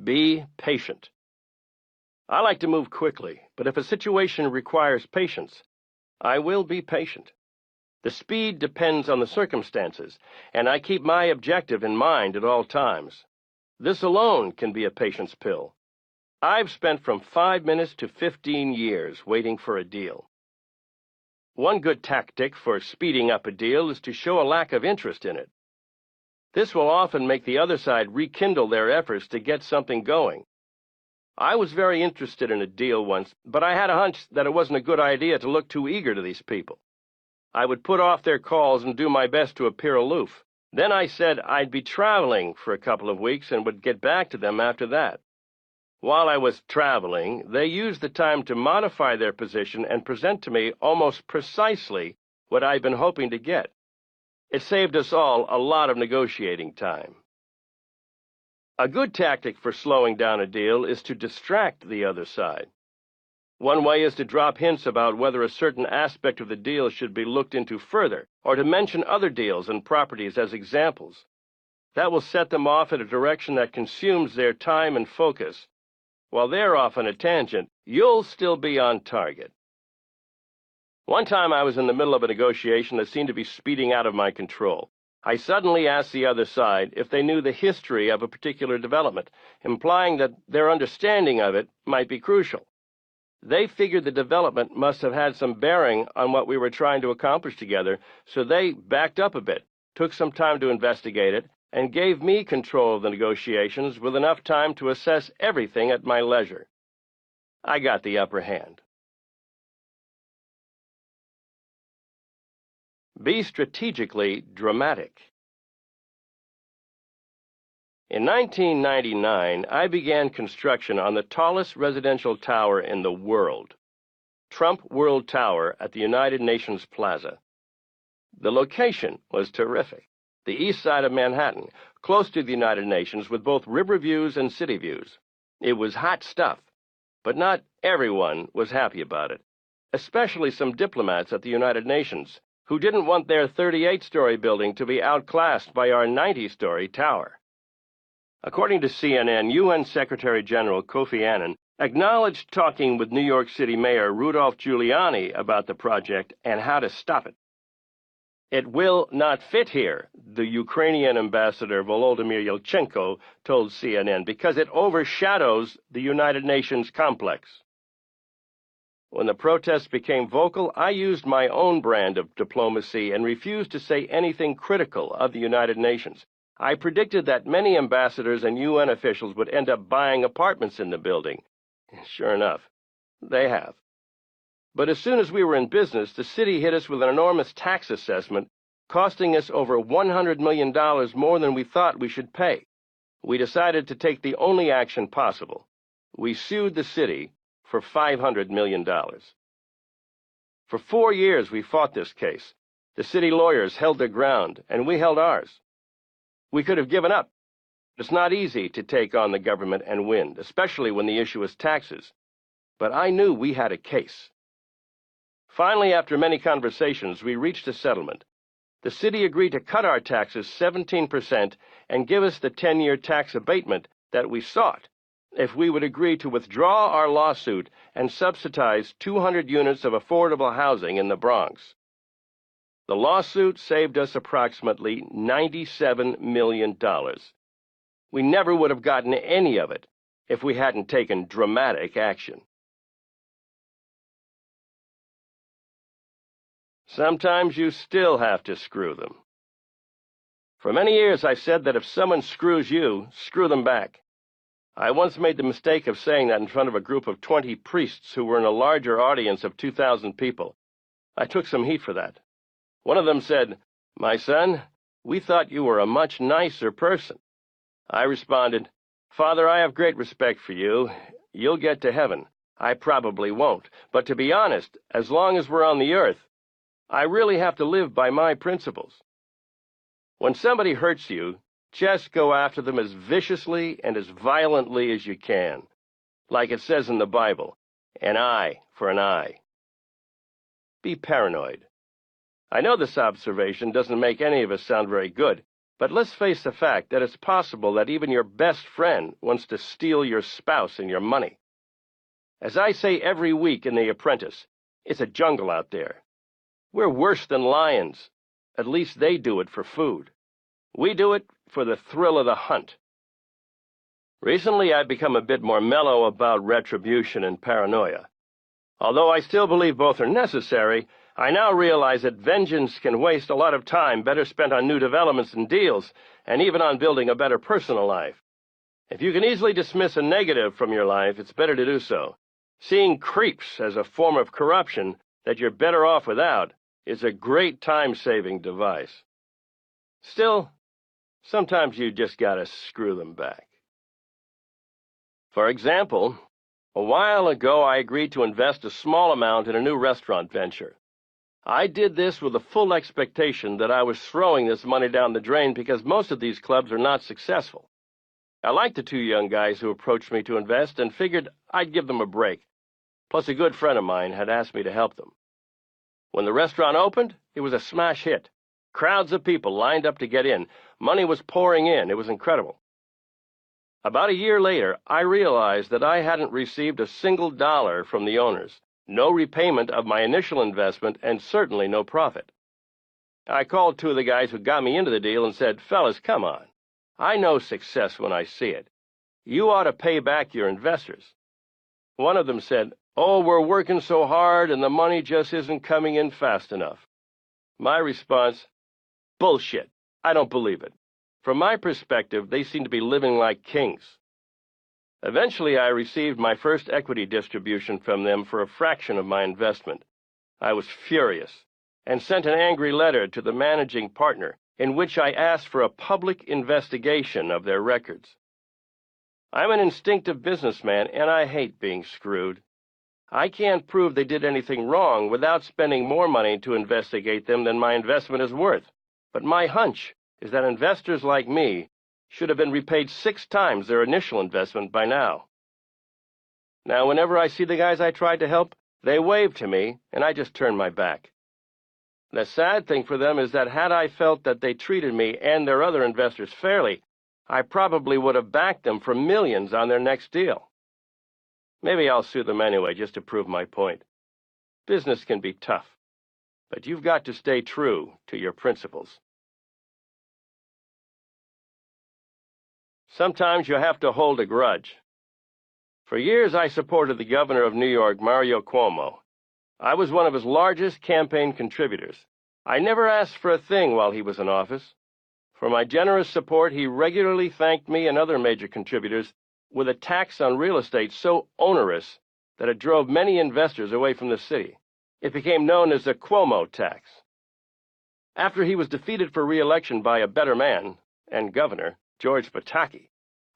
Be patient. I like to move quickly, but if a situation requires patience, I will be patient. The speed depends on the circumstances, and I keep my objective in mind at all times. This alone can be a patience pill. I've spent from 5 minutes to 15 years waiting for a deal. One good tactic for speeding up a deal is to show a lack of interest in it. This will often make the other side rekindle their efforts to get something going. I was very interested in a deal once, but I had a hunch that it wasn't a good idea to look too eager to these people. I would put off their calls and do my best to appear aloof. Then I said I'd be traveling for a couple of weeks and would get back to them after that. While I was traveling, they used the time to modify their position and present to me almost precisely what I'd been hoping to get. It saved us all a lot of negotiating time. A good tactic for slowing down a deal is to distract the other side. One way is to drop hints about whether a certain aspect of the deal should be looked into further, or to mention other deals and properties as examples. That will set them off in a direction that consumes their time and focus. While they're off on a tangent, you'll still be on target. One time I was in the middle of a negotiation that seemed to be speeding out of my control. I suddenly asked the other side if they knew the history of a particular development, implying that their understanding of it might be crucial. They figured the development must have had some bearing on what we were trying to accomplish together, so they backed up a bit, took some time to investigate it, and gave me control of the negotiations with enough time to assess everything at my leisure. I got the upper hand. Be strategically dramatic. In 1999, I began construction on the tallest residential tower in the world, Trump World Tower at the United Nations Plaza. The location was terrific. The east side of Manhattan, close to the United Nations with both river views and city views. It was hot stuff, but not everyone was happy about it, especially some diplomats at the United Nations, who didn't want their 38-story building to be outclassed by our 90-story tower. According to CNN, UN Secretary General Kofi Annan acknowledged talking with New York City Mayor Rudolph Giuliani about the project and how to stop it. It will not fit here, the Ukrainian ambassador Volodymyr Yelchenko told CNN, because it overshadows the United Nations complex. When the protests became vocal, I used my own brand of diplomacy and refused to say anything critical of the United Nations. I predicted that many ambassadors and UN officials would end up buying apartments in the building. Sure enough, they have. But as soon as we were in business, the city hit us with an enormous tax assessment, costing us over $100 million more than we thought we should pay. We decided to take the only action possible. We sued the city for $500 million. For 4 years we fought this case. The city lawyers held their ground, and we held ours. We could have given up. It's not easy to take on the government and win, especially when the issue is taxes. But I knew we had a case. Finally, after many conversations, we reached a settlement. The city agreed to cut our taxes 17% and give us the 10-year tax abatement that we sought if we would agree to withdraw our lawsuit and subsidize 200 units of affordable housing in the Bronx. The lawsuit saved us approximately $97 million. We never would have gotten any of it if we hadn't taken dramatic action. Sometimes you still have to screw them. For many years I said that if someone screws you, screw them back. I once made the mistake of saying that in front of a group of 20 priests who were in a larger audience of 2,000 people. I took some heat for that. One of them said, "My son, we thought you were a much nicer person." I responded, "Father, I have great respect for you. You'll get to heaven. I probably won't. But to be honest, as long as we're on the earth, I really have to live by my principles." When somebody hurts you, just go after them as viciously and as violently as you can. Like it says in the Bible, an eye for an eye. Be paranoid. I know this observation doesn't make any of us sound very good, But let's face the fact that it's possible that even your best friend wants to steal your spouse and your money. As I say every week in The Apprentice, it's a jungle out there. We're worse than lions. At least they do it for food. We do it for the thrill of the hunt. Recently, I've become a bit more mellow about retribution and paranoia. Although I still believe both are necessary, I now realize that vengeance can waste a lot of time better spent on new developments and deals, and even on building a better personal life. If you can easily dismiss a negative from your life, it's better to do so. Seeing creeps as a form of corruption that you're better off without is a great time-saving device. Still, sometimes you just gotta screw them back. For example, a while ago I agreed to invest a small amount in a new restaurant venture. I did this with the full expectation that I was throwing this money down the drain because most of these clubs are not successful. I liked the two young guys who approached me to invest and figured I'd give them a break. Plus, a good friend of mine had asked me to help them. When the restaurant opened, it was a smash hit. Crowds of people lined up to get in. Money was pouring in. It was incredible. About a year later, I realized that I hadn't received a single dollar from the owners, no repayment of my initial investment, and certainly no profit. I called two of the guys who got me into the deal and said, "Fellas, come on. I know success when I see it. You ought to pay back your investors." One of them said, "Oh, we're working so hard and the money just isn't coming in fast enough." My response, "Bullshit. I don't believe it. From my perspective, they seem to be living like kings." Eventually, I received my first equity distribution from them for a fraction of my investment. I was furious and sent an angry letter to the managing partner in which I asked for a public investigation of their records. I'm an instinctive businessman, and I hate being screwed. I can't prove they did anything wrong without spending more money to investigate them than my investment is worth. But my hunch is that investors like me should have been repaid 6 times their initial investment by now. Now, whenever I see the guys I tried to help, they wave to me, and I just turn my back. The sad thing for them is that had I felt that they treated me and their other investors fairly, I probably would have backed them for millions on their next deal. Maybe I'll sue them anyway, just to prove my point. Business can be tough, but you've got to stay true to your principles. Sometimes you have to hold a grudge. For years, I supported the governor of New York, Mario Cuomo. I was one of his largest campaign contributors. I never asked for a thing while he was in office. For my generous support, he regularly thanked me and other major contributors with a tax on real estate so onerous that it drove many investors away from the city. It became known as the Cuomo tax. After he was defeated for re-election by a better man and governor, George Pataki,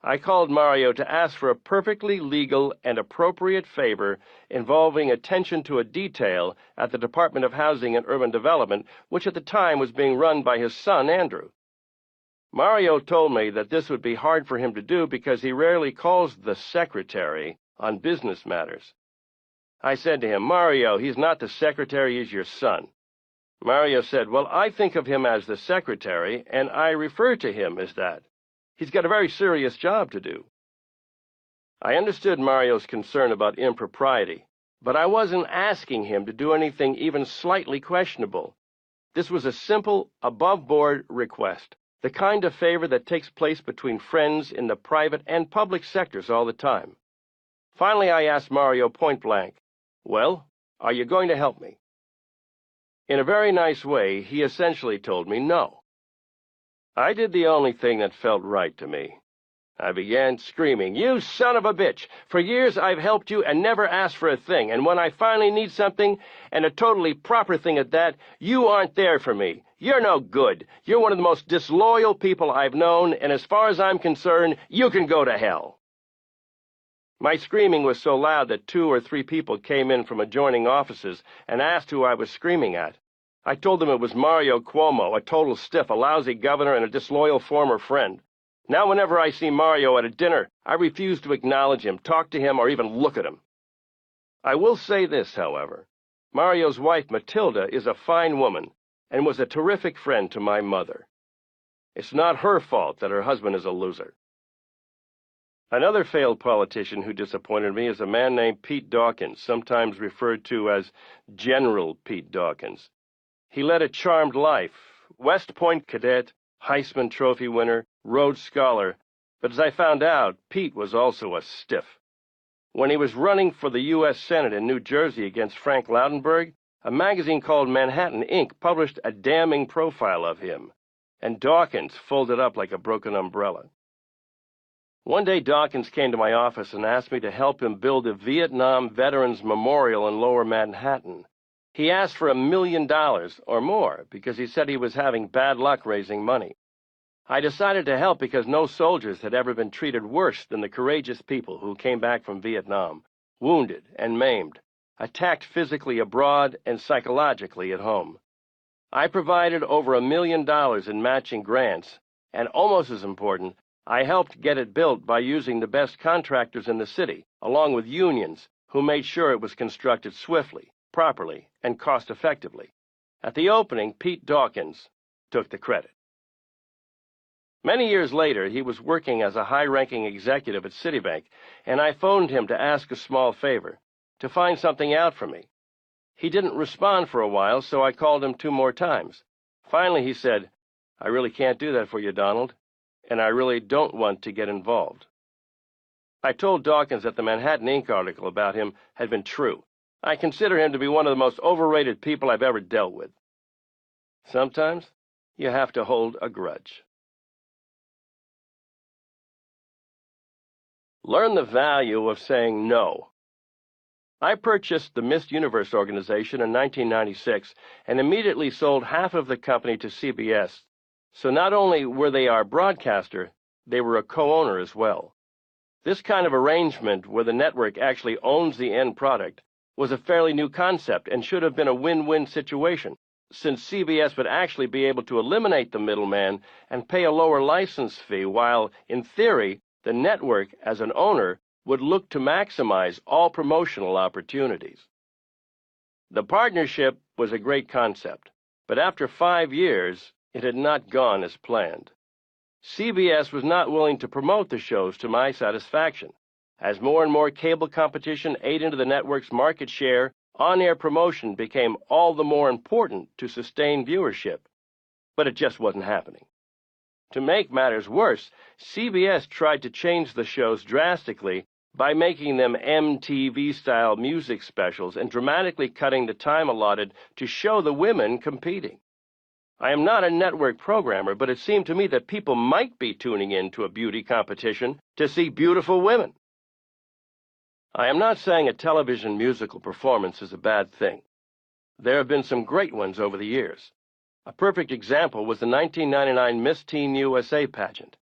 I called Mario to ask for a perfectly legal and appropriate favor involving attention to a detail at the Department of Housing and Urban Development, which at the time was being run by his son, Andrew. Mario told me that this would be hard for him to do because he rarely calls the secretary on business matters. I said to him, "Mario, he's not the secretary, he's your son." Mario said, "Well, I think of him as the secretary, and I refer to him as that. He's got a very serious job to do." I understood Mario's concern about impropriety, but I wasn't asking him to do anything even slightly questionable. This was a simple, above-board request, the kind of favor that takes place between friends in the private and public sectors all the time. Finally, I asked Mario point-blank, "Well, are you going to help me?" In a very nice way, he essentially told me no. I did the only thing that felt right to me. I began screaming, "You son of a bitch! For years I've helped you and never asked for a thing, and when I finally need something, and a totally proper thing at that, you aren't there for me. You're no good. You're one of the most disloyal people I've known, and as far as I'm concerned, you can go to hell." My screaming was so loud that 2 or 3 people came in from adjoining offices and asked who I was screaming at. I told them it was Mario Cuomo, a total stiff, a lousy governor, and a disloyal former friend. Now whenever I see Mario at a dinner, I refuse to acknowledge him, talk to him, or even look at him. I will say this, however. Mario's wife, Matilda, is a fine woman and was a terrific friend to my mother. It's not her fault that her husband is a loser. Another failed politician who disappointed me is a man named Pete Dawkins, sometimes referred to as General Pete Dawkins. He led a charmed life, West Point cadet, Heisman Trophy winner, Rhodes Scholar, but as I found out, Pete was also a stiff. When he was running for the U.S. Senate in New Jersey against Frank Laudenberg, a magazine called Manhattan Inc. published a damning profile of him, and Dawkins folded up like a broken umbrella. One day Dawkins came to my office and asked me to help him build a Vietnam Veterans Memorial in Lower Manhattan. He asked for $1 million or more because he said he was having bad luck raising money. I decided to help because no soldiers had ever been treated worse than the courageous people who came back from Vietnam, wounded and maimed, attacked physically abroad and psychologically at home. I provided over $1 million in matching grants, and almost as important, I helped get it built by using the best contractors in the city, along with unions, who made sure it was constructed swiftly, properly, and cost-effectively. At the opening, Pete Dawkins took the credit. Many years later, he was working as a high-ranking executive at Citibank, and I phoned him to ask a small favor, to find something out for me. He didn't respond for a while, so I called him 2 more times. Finally, he said, "I really can't do that for you, Donald, and I really don't want to get involved." I told Dawkins that the Manhattan Inc. article about him had been true. I consider him to be one of the most overrated people I've ever dealt with. Sometimes you have to hold a grudge. Learn the value of saying no. I purchased the Miss Universe organization in 1996 and immediately sold half of the company to CBS. So not only were they our broadcaster, they were a co-owner as well. This kind of arrangement, where the network actually owns the end product, was a fairly new concept and should have been a win-win situation, since CBS would actually be able to eliminate the middleman and pay a lower license fee while, in theory, the network, as an owner, would look to maximize all promotional opportunities. The partnership was a great concept, but after 5 years, it had not gone as planned. CBS was not willing to promote the shows to my satisfaction. As more and more cable competition ate into the network's market share, on-air promotion became all the more important to sustain viewership. But it just wasn't happening. To make matters worse, CBS tried to change the shows drastically by making them MTV-style music specials and dramatically cutting the time allotted to show the women competing. I am not a network programmer, but it seemed to me that people might be tuning in to a beauty competition to see beautiful women. I am not saying a television musical performance is a bad thing. There have been some great ones over the years. A perfect example was the 1999 Miss Teen USA pageant.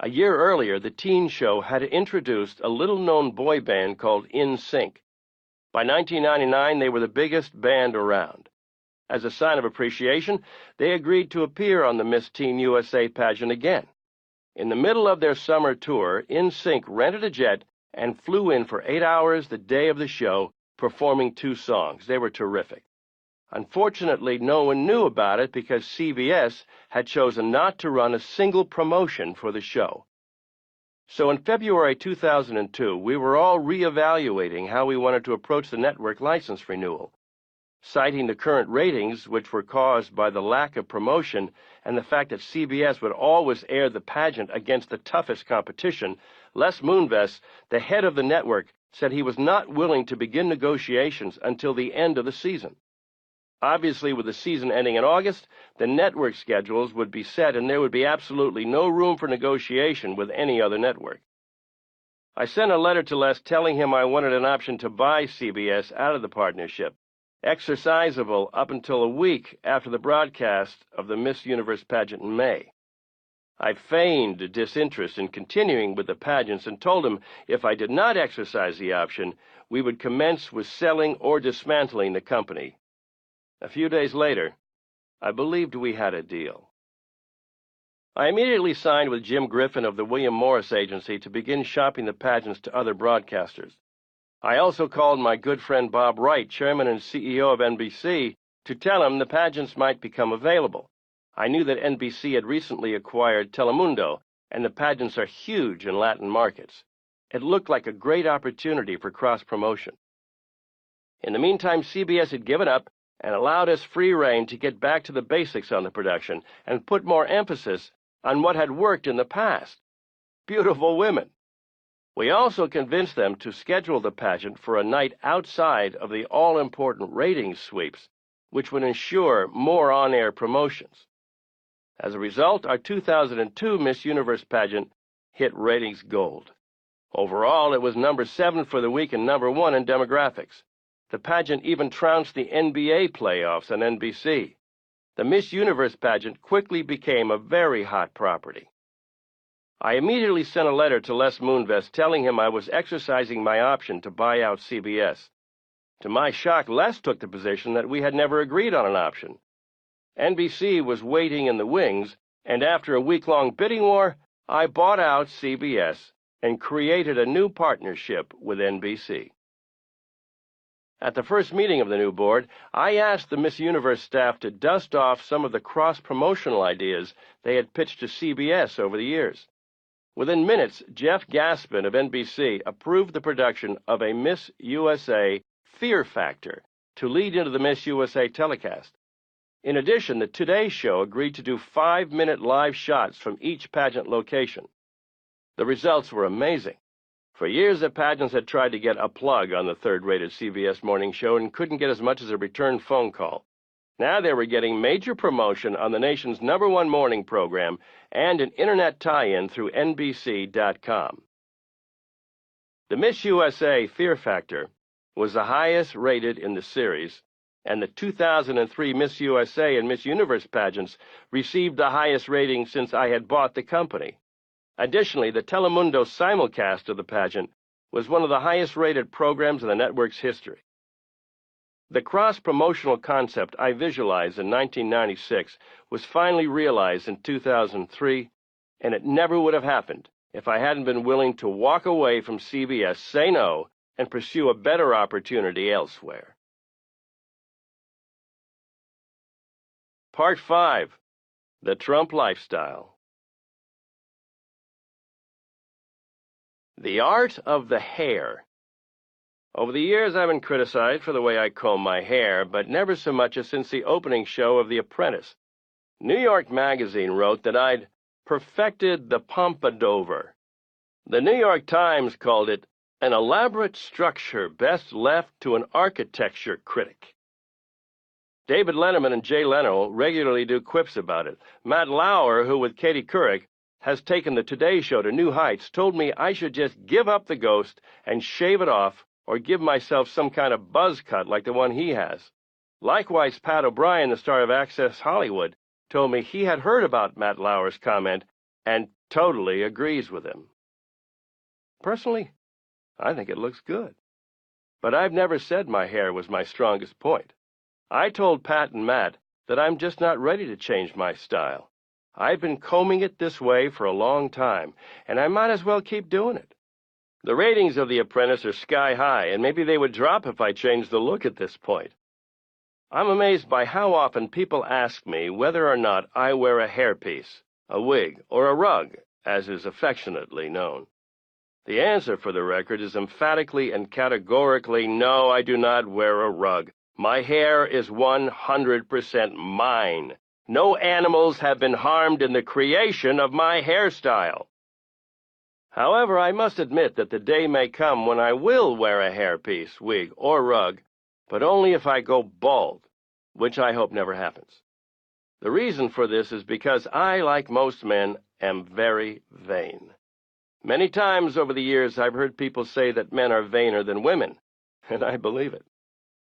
A year earlier, the teen show had introduced a little-known boy band called NSYNC. By 1999, they were the biggest band around. As a sign of appreciation, they agreed to appear on the Miss Teen USA pageant again. In the middle of their summer tour, NSYNC rented a jet and flew in for 8 hours the day of the show, performing 2 songs. They were terrific. Unfortunately, no one knew about it because CBS had chosen not to run a single promotion for the show. So in February 2002, we were all reevaluating how we wanted to approach the network license renewal. Citing the current ratings, which were caused by the lack of promotion and the fact that CBS would always air the pageant against the toughest competition, Les Moonves, the head of the network, said he was not willing to begin negotiations until the end of the season. Obviously, with the season ending in August, the network schedules would be set and there would be absolutely no room for negotiation with any other network. I sent a letter to Les telling him I wanted an option to buy CBS out of the partnership, exercisable up until a week after the broadcast of the Miss Universe pageant in May. I feigned disinterest in continuing with the pageants and told him if I did not exercise the option, we would commence with selling or dismantling the company. A few days later, I believed we had a deal. I immediately signed with Jim Griffin of the William Morris Agency to begin shopping the pageants to other broadcasters. I also called my good friend Bob Wright, chairman and CEO of NBC, to tell him the pageants might become available. I knew that NBC had recently acquired Telemundo, and the pageants are huge in Latin markets. It looked like a great opportunity for cross-promotion. In the meantime, CBS had given up and allowed us free rein to get back to the basics on the production and put more emphasis on what had worked in the past: beautiful women. We also convinced them to schedule the pageant for a night outside of the all-important ratings sweeps, which would ensure more on-air promotions. As a result, our 2002 Miss Universe pageant hit ratings gold. Overall, it was number 7 for the week and number 1 in demographics. The pageant even trounced the NBA playoffs on NBC. The Miss Universe pageant quickly became a very hot property. I immediately sent a letter to Les Moonves telling him I was exercising my option to buy out CBS. To my shock, Les took the position that we had never agreed on an option. NBC was waiting in the wings, and after a week-long bidding war, I bought out CBS and created a new partnership with NBC. At the first meeting of the new board, I asked the Miss Universe staff to dust off some of the cross-promotional ideas they had pitched to CBS over the years. Within minutes, Jeff Gaspin of NBC approved the production of a Miss USA Fear Factor to lead into the Miss USA telecast. In addition, the Today Show agreed to do 5-minute live shots from each pageant location. The results were amazing. For years, the pageants had tried to get a plug on the third-rated CBS morning show and couldn't get as much as a return phone call. Now they were getting major promotion on the nation's #1 morning program and an internet tie-in through NBC.com. The Miss USA Fear Factor was the highest rated in the series, and the 2003 Miss USA and Miss Universe pageants received the highest rating since I had bought the company. Additionally, the Telemundo simulcast of the pageant was one of the highest-rated programs in the network's history. The cross-promotional concept I visualized in 1996 was finally realized in 2003, and it never would have happened if I hadn't been willing to walk away from CBS, say no, and pursue a better opportunity elsewhere. Part 5. The Trump Lifestyle. The art of the hair. Over the years, I've been criticized for the way I comb my hair, but never so much as since the opening show of The Apprentice. New York Magazine wrote that I'd perfected the pompadour. The New York Times called it an elaborate structure best left to an architecture critic. David Letterman and Jay Leno regularly do quips about it. Matt Lauer, who with Katie Couric has taken the Today Show to new heights, told me I should just give up the ghost and shave it off or give myself some kind of buzz cut like the one he has. Likewise, Pat O'Brien, the star of Access Hollywood, told me he had heard about Matt Lauer's comment and totally agrees with him. Personally, I think it looks good. But I've never said my hair was my strongest point. I told Pat and Matt that I'm just not ready to change my style. I've been combing it this way for a long time, and I might as well keep doing it. The ratings of The Apprentice are sky high, and maybe they would drop if I changed the look at this point. I'm amazed by how often people ask me whether or not I wear a hairpiece, a wig, or a rug, as is affectionately known. The answer, for the record, is emphatically and categorically no, I do not wear a rug. My hair is 100% mine. No animals have been harmed in the creation of my hairstyle. However, I must admit that the day may come when I will wear a hairpiece, wig, or rug, but only if I go bald, which I hope never happens. The reason for this is because I, like most men, am very vain. Many times over the years I've heard people say that men are vainer than women, and I believe it.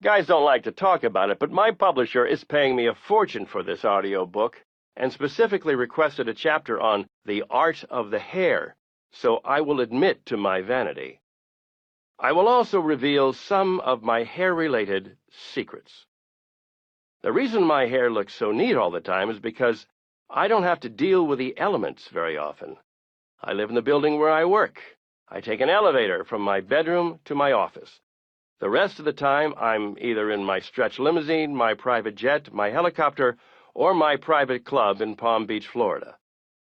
Guys don't like to talk about it, but my publisher is paying me a fortune for this audio book, and specifically requested a chapter on the art of the hair, so I will admit to my vanity. I will also reveal some of my hair-related secrets. The reason my hair looks so neat all the time is because I don't have to deal with the elements very often. I live in the building where I work. I take an elevator from my bedroom to my office. The rest of the time, I'm either in my stretch limousine, my private jet, my helicopter, or my private club in Palm Beach, Florida.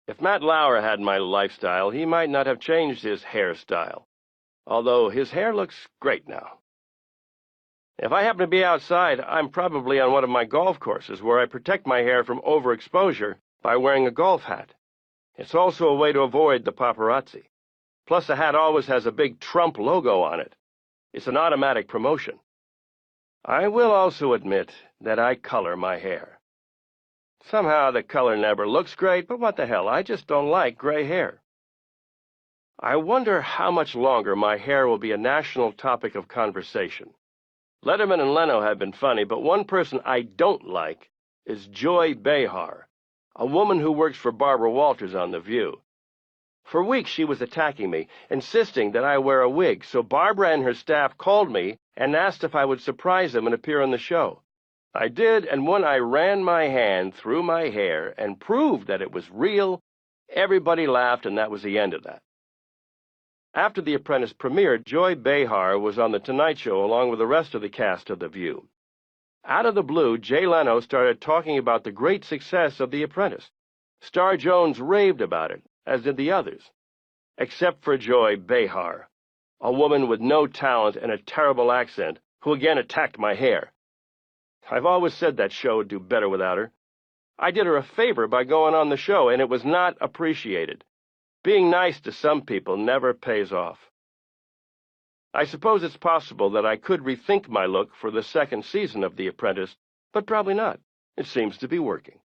If Matt Lauer had my lifestyle, he might not have changed his hairstyle, although his hair looks great now. If I happen to be outside, I'm probably on one of my golf courses where I protect my hair from overexposure by wearing a golf hat. It's also a way to avoid the paparazzi. Plus, the hat always has a big Trump logo on it. It's an automatic promotion. I will also admit that I color my hair. Somehow the color never looks great, but what the hell, I just don't like gray hair. I wonder how much longer my hair will be a national topic of conversation. Letterman and Leno have been funny, but one person I don't like is Joy Behar, a woman who works for Barbara Walters on The View. For weeks she was attacking me, insisting that I wear a wig, so Barbara and her staff called me and asked if I would surprise them and appear on the show. I did, and when I ran my hand through my hair and proved that it was real, everybody laughed, and that was the end of that. After The Apprentice premiered, Joy Behar was on The Tonight Show along with the rest of the cast of The View. Out of the blue, Jay Leno started talking about the great success of The Apprentice. Star Jones raved about it, as did the others, except for Joy Behar, a woman with no talent and a terrible accent, who again attacked my hair. I've always said that show would do better without her. I did her a favor by going on the show, and it was not appreciated. Being nice to some people never pays off. I suppose it's possible that I could rethink my look for the second season of The Apprentice, but probably not. It seems to be working.